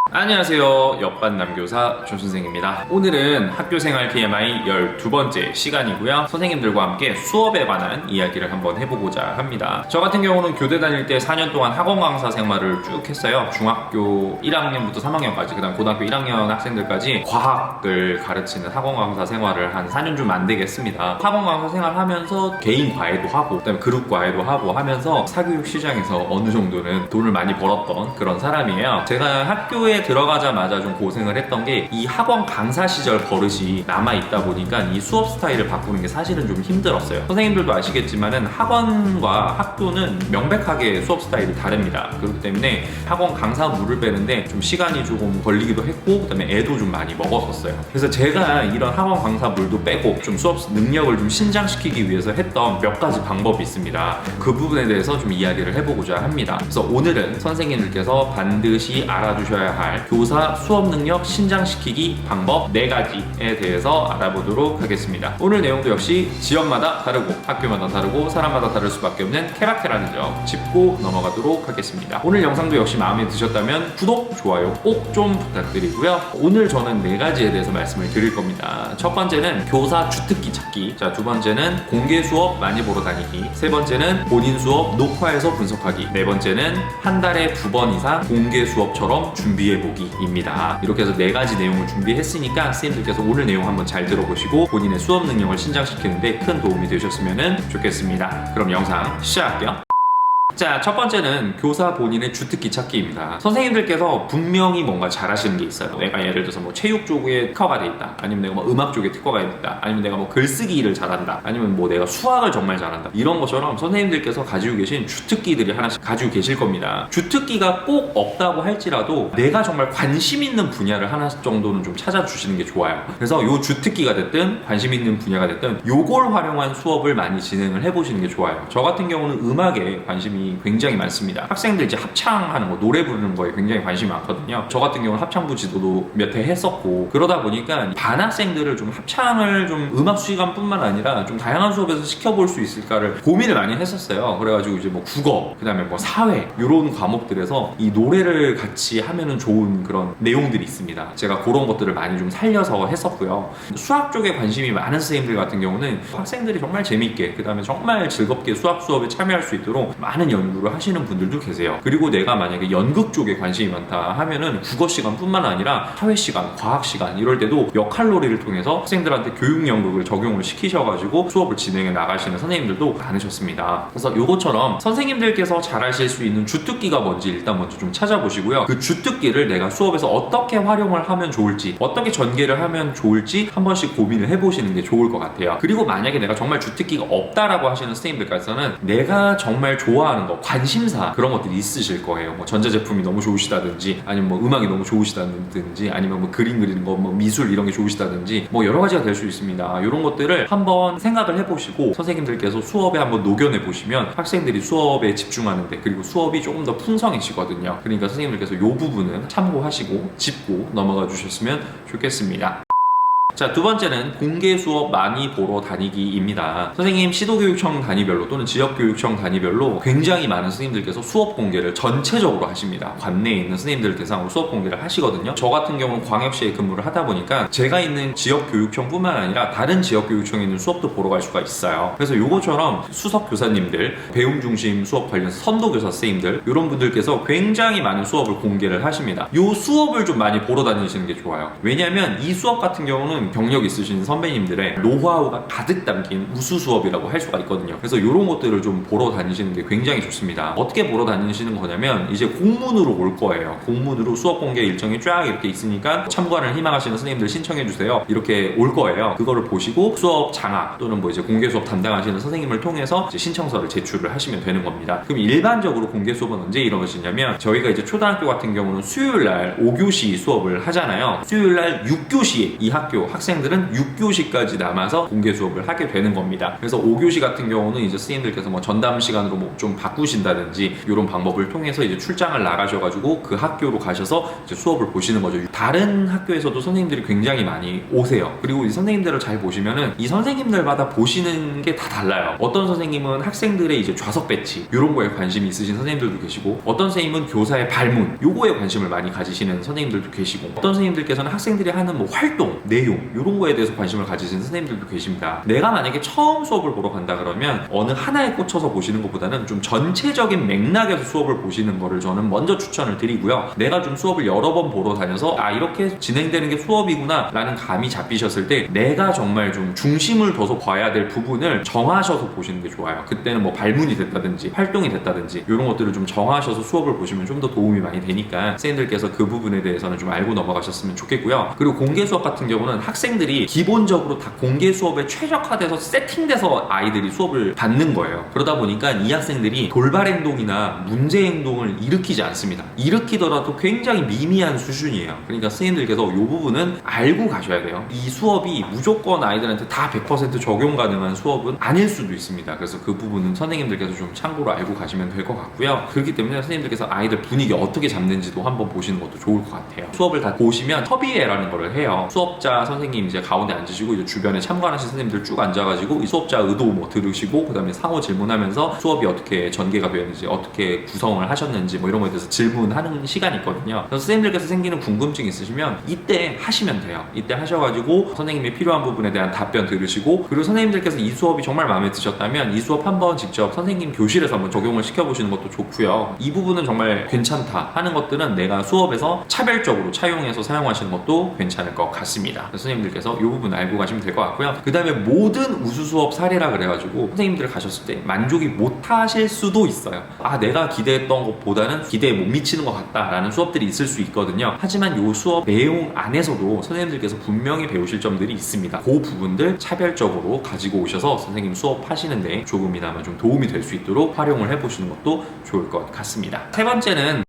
안녕하세요. 옆반 남교사 조선생입니다. 오늘은 학교생활 TMI 12번째 시간이고요. 선생님들과 함께 수업에 관한 이야기를 한번 해보고자 합니다. 저 같은 경우는 교대 다닐 때 4년 동안 학원 강사 생활을 쭉 했어요. 중학교 1학년부터 3학년까지, 그 다음 고등학교 1학년 학생들까지 과학을 가르치는 학원 강사 생활을 한 4년 좀 안 되겠습니다. 학원 강사 생활 하면서 개인 과외도 하고, 그 다음에 그룹 과외도 하고 하면서 사교육 시장에서 어느 정도는 돈을 많이 벌었던 그런 사람이에요. 제가 학교에 들어가자마자 좀 고생을 했던 게 이 학원 강사 시절 버릇이 남아있다 보니까 이 수업 스타일을 바꾸는 게 사실은 좀 힘들었어요. 선생님들도 아시겠지만은 학원과 학교는 명백하게 수업 스타일이 다릅니다. 그렇기 때문에 학원 강사 물을 빼는데 좀 시간이 조금 걸리기도 했고, 그 다음에 애도 좀 많이 먹었었어요. 그래서 제가 이런 학원 강사 물도 빼고 좀 수업 능력을 좀 신장시키기 위해서 했던 몇 가지 방법이 있습니다. 그 부분에 대해서 좀 이야기를 해보고자 합니다. 그래서 오늘은 선생님들께서 반드시 알아두셔야 할 교사 수업 능력 신장시키기 방법 4가지에 대해서 알아보도록 하겠습니다. 오늘 내용도 역시 지역마다 다르고 학교마다 다르고 사람마다 다를 수밖에 없는 케바케라는 점 짚고 넘어가도록 하겠습니다. 오늘 영상도 역시 마음에 드셨다면 구독, 좋아요 꼭 좀 부탁드리고요. 오늘 저는 4가지에 대해서 말씀을 드릴 겁니다. 첫 번째는 교사 주특기 찾기, 자, 두 번째는 공개 수업 많이 보러 다니기, 세 번째는 본인 수업 녹화해서 분석하기, 네 번째는 한 달에 2번 이상 공개 수업처럼 준비해보기입니다. 이렇게 해서 4가지 내용을 준비했으니까 선생님들께서 오늘 내용 한번 잘 들어보시고 본인의 수업 능력을 신장시키는데 큰 도움이 되셨으면 좋겠습니다. 그럼 영상 시작할게요. 자, 첫 번째는 교사 본인의 주특기 찾기입니다. 선생님들께서 분명히 뭔가 잘하시는 게 있어요. 내가 예를 들어서 뭐 체육 쪽에 특화가 돼 있다, 아니면 내가 뭐 음악 쪽에 특화가 있다, 아니면 내가 뭐 글쓰기를 잘한다, 아니면 뭐 내가 수학을 정말 잘한다, 이런 것처럼 선생님들께서 가지고 계신 주특기들이 하나씩 가지고 계실 겁니다. 주특기가 꼭 없다고 할지라도 내가 정말 관심 있는 분야를 하나 정도는 좀 찾아주시는 게 좋아요. 그래서 요 주특기가 됐든 관심 있는 분야가 됐든 요걸 활용한 수업을 많이 진행을 해보시는 게 좋아요. 저 같은 경우는 음악에 관심이 굉장히 많습니다. 학생들 이제 합창하는 거, 노래 부르는 거에 굉장히 관심이 많거든요. 저 같은 경우는 합창부 지도도 몇 회 했었고, 그러다 보니까 반 학생들을 좀 합창을 좀 음악 시간뿐만 아니라 좀 다양한 수업에서 시켜볼 수 있을까를 고민을 많이 했었어요. 그래가지고 이제 뭐 국어, 그 다음에 뭐 사회, 이런 과목들에서 이 노래를 같이 하면은 좋은 그런 내용들이 있습니다. 제가 그런 것들을 많이 좀 살려서 했었고요. 수학 쪽에 관심이 많은 선생님들 같은 경우는 학생들이 정말 재밌게, 그 다음에 정말 즐겁게 수학 수업에 참여할 수 있도록 많은 연구를 하시는 분들도 계세요. 그리고 내가 만약에 연극 쪽에 관심이 많다 하면은 국어 시간뿐만 아니라 사회 시간, 과학 시간 이럴 때도 역할놀이를 통해서 학생들한테 교육 연극을 적용을 시키셔가지고 수업을 진행해 나가시는 선생님들도 많으셨습니다. 그래서 요것처럼 선생님들께서 잘하실 수 있는 주특기가 뭔지 일단 먼저 좀 찾아보시고요. 그 주특기를 내가 수업에서 어떻게 활용을 하면 좋을지, 어떻게 전개를 하면 좋을지 한 번씩 고민을 해보시는 게 좋을 것 같아요. 그리고 만약에 내가 정말 주특기가 없다라고 하시는 선생님들께서는 내가 정말 좋아하는 거, 관심사, 그런 것들이 있으실 거예요. 뭐 전자제품이 너무 좋으시다든지, 아니면 뭐 음악이 너무 좋으시다든지, 아니면 뭐 그림 그리는 거, 뭐 미술 이런 게 좋으시다든지, 뭐 여러 가지가 될 수 있습니다. 이런 것들을 한번 생각을 해보시고 선생님들께서 수업에 한번 녹여내 보시면 학생들이 수업에 집중하는데, 그리고 수업이 조금 더 풍성해지거든요. 그러니까 선생님들께서 이 부분은 참고하시고 짚고 넘어가 주셨으면 좋겠습니다. 자, 두 번째는 공개 수업 많이 보러 다니기입니다. 선생님 시도교육청 단위별로 또는 지역교육청 단위별로 굉장히 많은 선생님들께서 수업 공개를 전체적으로 하십니다. 관내에 있는 선생님들 대상으로 수업 공개를 하시거든요. 저 같은 경우는 광역시에 근무를 하다 보니까 제가 있는 지역교육청뿐만 아니라 다른 지역교육청에 있는 수업도 보러 갈 수가 있어요. 그래서 요거처럼 수석 교사님들, 배움 중심 수업 관련 선도교사 선생님들, 이런 분들께서 굉장히 많은 수업을 공개를 하십니다. 요 수업을 좀 많이 보러 다니시는 게 좋아요. 왜냐하면 이 수업 같은 경우는 경력 있으신 선배님들의 노하우가 가득 담긴 우수 수업이라고 할 수가 있거든요. 그래서 이런 것들을 좀 보러 다니시는 게 굉장히 좋습니다. 어떻게 보러 다니시는 거냐면 이제 공문으로 올 거예요. 공문으로 수업 공개 일정이 쫙 이렇게 있으니까 참관을 희망하시는 선생님들 신청해 주세요, 이렇게 올 거예요. 그거를 보시고 수업 장악 또는 뭐 이제 공개 수업 담당하시는 선생님을 통해서 이제 신청서를 제출을 하시면 되는 겁니다. 그럼 일반적으로 공개 수업은 언제 이루어지냐면, 저희가 이제 초등학교 같은 경우는 수요일 날 5교시 수업을 하잖아요. 수요일 날 6교시에 이 학교 학생들은 6교시까지 남아서 공개 수업을 하게 되는 겁니다. 그래서 5교시 같은 경우는 이제 선생님들께서 뭐 전담 시간으로 뭐 좀 바꾸신다든지 이런 방법을 통해서 이제 출장을 나가셔가지고 그 학교로 가셔서 이제 수업을 보시는 거죠. 다른 학교에서도 선생님들이 굉장히 많이 오세요. 그리고 이 선생님들을 잘 보시면은 이 선생님들마다 보시는 게 다 달라요. 어떤 선생님은 학생들의 이제 좌석 배치 이런 거에 관심이 있으신 선생님들도 계시고, 어떤 선생님은 교사의 발문 요거에 관심을 많이 가지시는 선생님들도 계시고, 어떤 선생님들께서는 학생들이 하는 뭐 활동, 내용 이런 거에 대해서 관심을 가지시는 선생님들도 계십니다. 내가 만약에 처음 수업을 보러 간다 그러면 어느 하나에 꽂혀서 보시는 것보다는 좀 전체적인 맥락에서 수업을 보시는 거를 저는 먼저 추천을 드리고요. 내가 좀 수업을 여러 번 보러 다녀서 이렇게 진행되는 게 수업이구나 라는 감이 잡히셨을 때 내가 정말 좀 중심을 둬서 봐야 될 부분을 정하셔서 보시는 게 좋아요. 그때는 뭐 발문이 됐다든지 활동이 됐다든지 이런 것들을 좀 정하셔서 수업을 보시면 좀 더 도움이 많이 되니까 선생님들께서 그 부분에 대해서는 좀 알고 넘어가셨으면 좋겠고요. 그리고 공개 수업 같은 경우는 학생들이 기본적으로 다 공개 수업에 최적화돼서 세팅돼서 아이들이 수업을 받는 거예요. 그러다 보니까 이 학생들이 돌발 행동이나 문제 행동을 일으키지 않습니다. 일으키더라도 굉장히 미미한 수준이에요. 그러니까 선생님들께서 이 부분은 알고 가셔야 돼요. 이 수업이 무조건 아이들한테 다 100% 적용 가능한 수업은 아닐 수도 있습니다. 그래서 그 부분은 선생님들께서 좀 참고로 알고 가시면 될 것 같고요. 그렇기 때문에 선생님들께서 아이들 분위기 어떻게 잡는지도 한번 보시는 것도 좋을 것 같아요. 수업을 다 보시면 협의회라는 거를 해요. 수업자 선생님 이제 가운데 앉으시고 이제 주변에 참관하신 선생님들 쭉 앉아가지고 이 수업자 의도 뭐 들으시고, 그 다음에 상호 질문하면서 수업이 어떻게 전개가 되었는지, 어떻게 구성을 하셨는지 뭐 이런 거에 대해서 질문하는 시간이 있거든요. 그래서 선생님들께서 생기는 궁금증이 있으시면 이때 하시면 돼요. 이때 하셔가지고 선생님이 필요한 부분에 대한 답변 들으시고, 그리고 선생님들께서 이 수업이 정말 마음에 드셨다면 이 수업 한번 직접 선생님 교실에서 한번 적용을 시켜보시는 것도 좋고요. 이 부분은 정말 괜찮다 하는 것들은 내가 수업에서 차별적으로 차용해서 사용하시는 것도 괜찮을 것 같습니다. 그래서 선생님들께서 이 부분 알고 가시면 될 것 같고요. 그 다음에 모든 우수 수업 사례라 그래가지고 선생님들 가셨을 때 만족이 못하실 수도 있어요. 내가 기대했던 것보다는 기대에 못 미치는 것 같다라는 수업들이 있을 수 있거든요. 하지만 이 수업 내용 안에서도 선생님들께서 분명히 배우실 점들이 있습니다. 그 부분들 차별적으로 가지고 오셔서 선생님 수업 하시는데 조금이나마 좀 도움이 될 수 있도록 활용을 해보시는 것도 좋을 것 같습니다. 세 번째는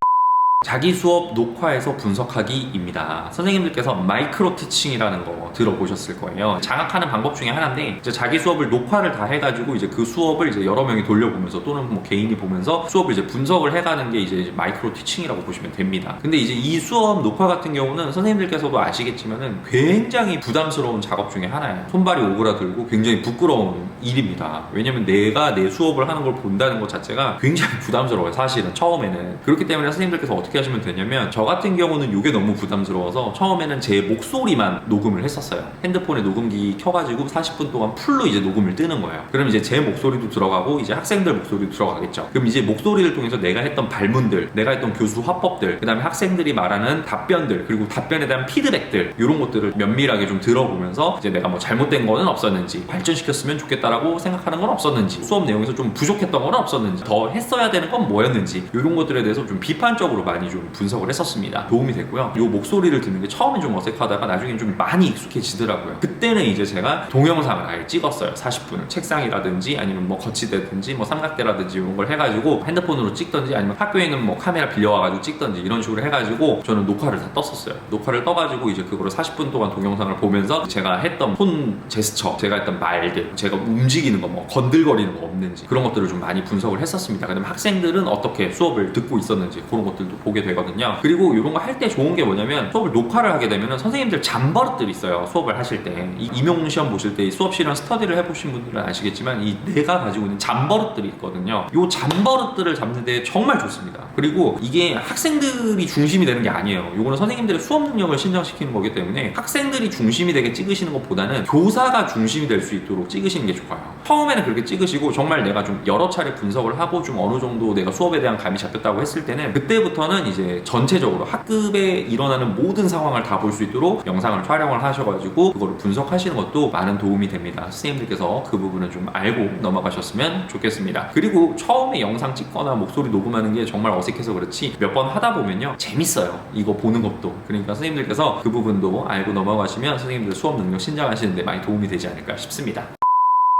자기 수업 녹화해서 분석하기입니다. 선생님들께서 마이크로 티칭이라는 거 들어보셨을 거예요. 장학하는 방법 중에 하나인데, 이제 자기 수업을 녹화를 다 해가지고 이제 그 수업을 이제 여러 명이 돌려보면서 또는 뭐 개인이 보면서 수업을 이제 분석을 해가는 게 이제 마이크로 티칭이라고 보시면 됩니다. 근데 이제 이 수업 녹화 같은 경우는 선생님들께서도 아시겠지만은 굉장히 부담스러운 작업 중에 하나예요. 손발이 오그라들고 굉장히 부끄러운 일입니다. 왜냐면 내가 내 수업을 하는 걸 본다는 것 자체가 굉장히 부담스러워요. 사실은 처음에는. 그렇기 때문에 선생님들께서 어떻게 하시면 되냐면, 저 같은 경우는 이게 너무 부담스러워서 처음에는 제 목소리만 녹음을 했었어요. 핸드폰에 녹음기 켜가지고 40분 동안 풀로 이제 녹음을 뜨는 거예요. 그럼 이제 제 목소리도 들어가고 이제 학생들 목소리도 들어가겠죠. 그럼 이제 목소리를 통해서 내가 했던 발문들, 내가 했던 교수 화법들, 그 다음에 학생들이 말하는 답변들, 그리고 답변에 대한 피드백들, 이런 것들을 면밀하게 좀 들어보면서 이제 내가 뭐 잘못된 거는 없었는지, 발전시켰으면 좋겠다라고 생각하는 건 없었는지, 수업 내용에서 좀 부족했던 건 없었는지, 더 했어야 되는 건 뭐였는지, 이런 것들에 대해서 좀 비판적으로 많이 좀 분석을 했었습니다. 도움이 됐고요. 이 목소리를 듣는 게 처음엔 좀 어색하다가 나중엔 좀 많이 익숙해지더라고요. 그때는 이제 제가 동영상을 아예 찍었어요. 40분을 책상이라든지 아니면 뭐 거치대든지 뭐 삼각대라든지 이런 걸 해가지고 핸드폰으로 찍던지, 아니면 학교에 있는 뭐 카메라 빌려와가지고 찍던지 이런 식으로 해가지고 저는 녹화를 다 떴었어요. 녹화를 떠가지고 이제 그거를 40분 동안 동영상을 보면서 제가 했던 손 제스처, 제가 했던 말들, 제가 움직이는 거, 뭐 건들거리는 거 없는지 그런 것들을 좀 많이 분석을 했었습니다. 그다음에 학생들은 어떻게 수업을 듣고 있었는지 그런 것들도 보게 되거든요. 그리고 이런 거 할 때 좋은 게 뭐냐면, 수업을 녹화를 하게 되면 선생님들 잠버릇들이 있어요. 수업을 하실 때 이 임용 시험 보실 때 이 수업실이랑 스터디를 해보신 분들은 아시겠지만 이 내가 가지고 있는 잠버릇들이 있거든요. 이 잠버릇들을 잡는 데 정말 좋습니다. 그리고 이게 학생들이 중심이 되는 게 아니에요. 이거는 선생님들의 수업 능력을 신장시키는 거기 때문에 학생들이 중심이 되게 찍으시는 것보다는 교사가 중심이 될 수 있도록 찍으시는 게 좋아요. 처음에는 그렇게 찍으시고 정말 내가 좀 여러 차례 분석을 하고 좀 어느 정도 내가 수업에 대한 감이 잡혔다고 했을 때는 그때부터는 이제 전체적으로 학급에 일어나는 모든 상황을 다 볼 수 있도록 영상을 촬영을 하셔가지고 그거를 분석하시는 것도 많은 도움이 됩니다. 선생님들께서 그 부분은 좀 알고 넘어가셨으면 좋겠습니다. 그리고 처음에 영상 찍거나 목소리 녹음하는 게 정말 어색해서 그렇지 몇 번 하다 보면요 재밌어요. 이거 보는 것도. 그러니까 선생님들께서 그 부분도 알고 넘어가시면 선생님들 수업 능력 신장하시는 데 많이 도움이 되지 않을까 싶습니다.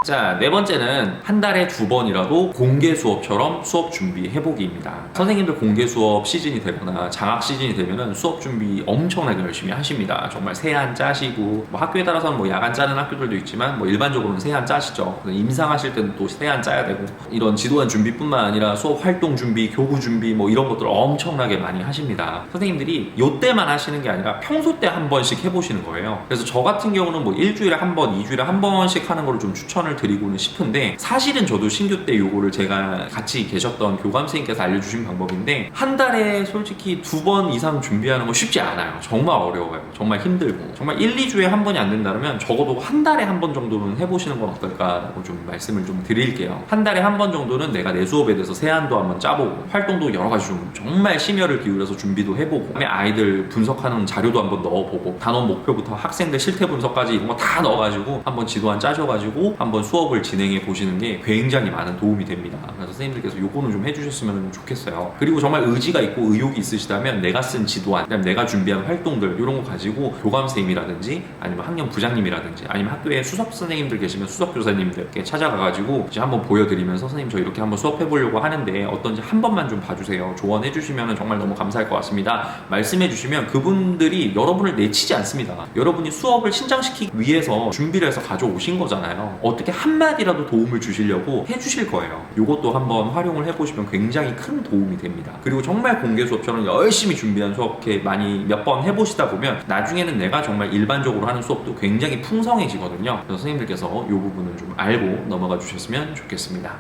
자, 네 번째는 한 달에 2번이라도 공개 수업처럼 수업 준비해보기입니다. 선생님들 공개 수업 시즌이 되거나 장학 시즌이 되면은 수업 준비 엄청나게 열심히 하십니다. 정말 세안 짜시고, 뭐 학교에 따라서는 뭐 야간 짜는 학교들도 있지만 뭐 일반적으로는 세안 짜시죠. 임상하실 때는 또 세안 짜야 되고, 이런 지도안 준비뿐만 아니라 수업 활동 준비, 교구 준비 뭐 이런 것들 엄청나게 많이 하십니다. 선생님들이 요때만 하시는 게 아니라 평소 때 한 번씩 해보시는 거예요. 그래서 저 같은 경우는 뭐 일주일에 한 번, 2주일에 한 번씩 하는 걸 좀 추천을 드리고는 싶은데, 사실은 저도 신규 때 요거를 제가 같이 계셨던 교감선생님께서 알려주신 방법인데, 한 달에 솔직히 2번 이상 준비하는 거 쉽지 않아요. 정말 어려워요. 정말 힘들고, 정말 1, 2주에 한 번이 안 된다면 적어도 한 달에 한 번 정도는 해보시는 건 어떨까라고 좀 말씀을 좀 드릴게요. 한 달에 한 번 정도는 내가 내 수업에 대해서 세안도 한번 짜보고, 활동도 여러 가지 좀 정말 심혈을 기울여서 준비도 해보고, 그다음에 아이들 분석하는 자료도 한번 넣어보고, 단원 목표부터 학생들 실태 분석까지 이런 거 다 넣어가지고 한번 지도안 짜셔가지고 한번 수업을 진행해 보시는 게 굉장히 많은 도움이 됩니다. 그래서 선생님들께서 요거는 좀 해주셨으면 좋겠어요. 그리고 정말 의지가 있고 의욕이 있으시다면 내가 쓴 지도안, 그다음 내가 준비한 활동들 이런 거 가지고 교감선생님이라든지 아니면 학년 부장님이라든지 아니면 학교에 수석 선생님들 계시면 수석 교사님들께 찾아가가지고 이제 한번 보여드리면서 선생님 저 이렇게 한번 수업해 보려고 하는데 어떤지 한 번만 좀 봐주세요. 조언해 주시면 정말 너무 감사할 것 같습니다. 말씀해 주시면 그분들이 여러분을 내치지 않습니다. 여러분이 수업을 신장시키기 위해서 준비를 해서 가져오신 거잖아요. 어떻게 한마디라도 도움을 주시려고 해주실 거예요. 이것도 한번 활용을 해보시면 굉장히 큰 도움이 됩니다. 그리고 정말 공개 수업처럼 열심히 준비한 수업 이렇게 많이 몇 번 해보시다 보면 나중에는 내가 정말 일반적으로 하는 수업도 굉장히 풍성해지거든요. 그래서 선생님들께서 이 부분을 좀 알고 넘어가 주셨으면 좋겠습니다.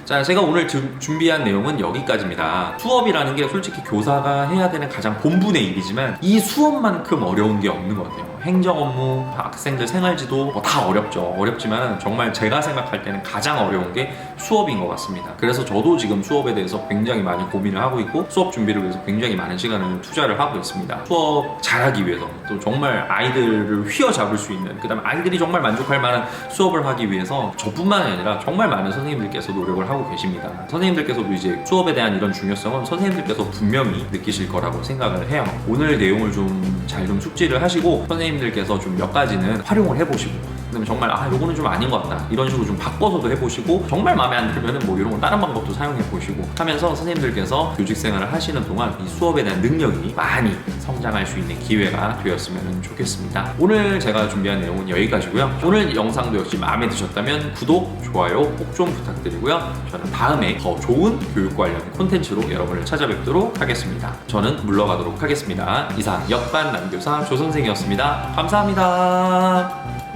자, 제가 오늘 준비한 내용은 여기까지입니다. 수업이라는 게 솔직히 교사가 해야 되는 가장 본분의 일이지만 이 수업만큼 어려운 게 없는 것 같아요. 행정 업무, 학생들 생활지도 뭐 다 어렵죠. 어렵지만 정말 제가 생각할 때는 가장 어려운 게 수업인 것 같습니다. 그래서 저도 지금 수업에 대해서 굉장히 많이 고민을 하고 있고 수업 준비를 위해서 굉장히 많은 시간을 투자를 하고 있습니다. 수업 잘하기 위해서 또 정말 아이들을 휘어잡을 수 있는, 그 다음에 아이들이 정말 만족할 만한 수업을 하기 위해서 저뿐만 아니라 정말 많은 선생님들께서 노력을 하고 계십니다. 선생님들께서도 이제 수업에 대한 이런 중요성은 선생님들께서 분명히 느끼실 거라고 생각을 해요. 오늘 내용을 좀 잘 숙지를 하시고 선생님들께서 좀 몇 가지는 활용을 해보시고, 그다음에 정말 요거는 좀 아닌 것 같다 이런 식으로 좀 바꿔서도 해보시고, 정말 마음에 안 들면은 뭐 이런 거 다른 방법도 사용해 보시고 하면서 선생님들께서 교직 생활을 하시는 동안 이 수업에 대한 능력이 많이 성장할 수 있는 기회가 되었으면 좋겠습니다. 오늘 제가 준비한 내용은 여기까지고요. 오늘 영상도 역시 마음에 드셨다면 구독, 좋아요 꼭 좀 부탁드리고요. 저는 다음에 더 좋은 교육 관련 콘텐츠로 여러분을 찾아뵙도록 하겠습니다. 저는 물러가도록 하겠습니다. 이상 역반 남교사 조선생이었습니다. 감사합니다.